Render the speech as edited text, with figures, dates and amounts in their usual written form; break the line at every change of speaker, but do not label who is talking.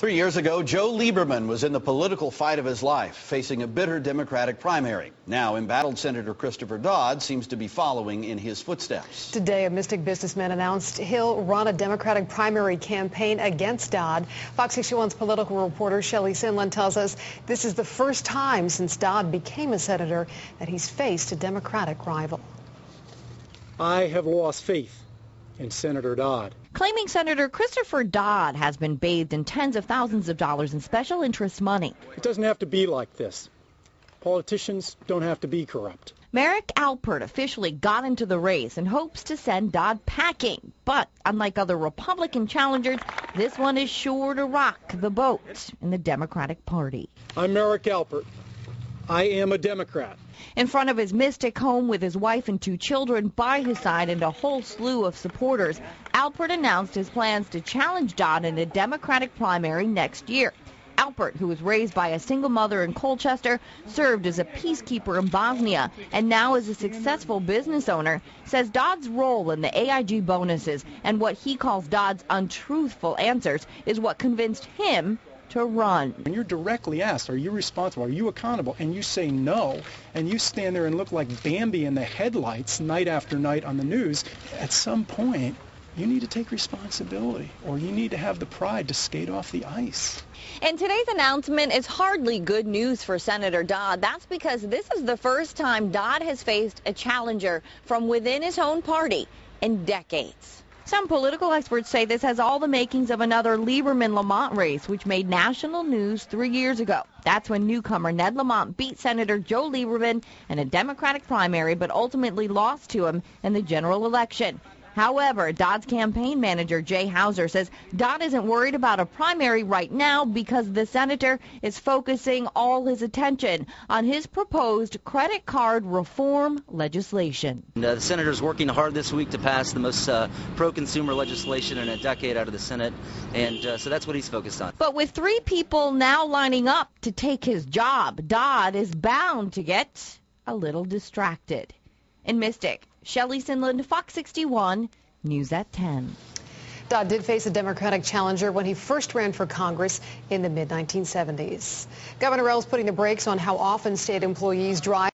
3 years ago, Joe Lieberman was in the political fight of his life, facing a bitter Democratic primary. Now, embattled Senator Christopher Dodd seems to be following in his footsteps.
Today, a Mystic businessman announced he'll run a Democratic primary campaign against Dodd. Fox 61's political reporter CT-Sen tells us this is the first time since Dodd became a senator that he's faced a Democratic rival.
I have lost faith in Senator Dodd.
Claiming Senator Christopher Dodd has been bathed in tens of thousands of dollars in special interest money.
It doesn't have to be like this. Politicians don't have to be corrupt.
Merrick Alpert officially got into the race in hopes to send Dodd packing. But unlike other Republican challengers, this one is sure to rock the boat in the Democratic Party.
I'm Merrick Alpert. I am a Democrat.
In front of his Mystic home with his wife and 2 children by his side and a whole slew of supporters, Alpert announced his plans to challenge Dodd in a Democratic primary next year. Alpert, who was raised by a single mother in Colchester, served as a peacekeeper in Bosnia, and now is a successful business owner, says Dodd's role in the AIG bonuses and what he calls Dodd's untruthful answers is what convinced him to run.
When you're directly asked, are you responsible, are you accountable, and you say no, and you stand there and look like Bambi in the headlights night after night on the news, at some point you need to take responsibility, or you need to have the pride to skate off the ice.
And today's announcement is hardly good news for Senator Dodd. That's because this is the first time Dodd has faced a challenger from within his own party in decades. Some political experts say this has all the makings of another Lieberman-Lamont race, which made national news 3 years ago. That's when newcomer Ned Lamont beat Senator Joe Lieberman in a Democratic primary, but ultimately lost to him in the general election. However, Dodd's campaign manager, Jay Hauser, says Dodd isn't worried about a primary right now because the senator is focusing all his attention on his proposed credit card reform legislation.
The senator's working hard this week to pass the most pro-consumer legislation in a decade out of the Senate, and so that's what he's focused on.
But with 3 people now lining up to take his job, Dodd is bound to get a little distracted. In Mystic, CT-Sen, Fox 61, News at 10.
Dodd did face a Democratic challenger when he first ran for Congress in the mid-1970s. Governor Ellis putting the brakes on how often state employees drive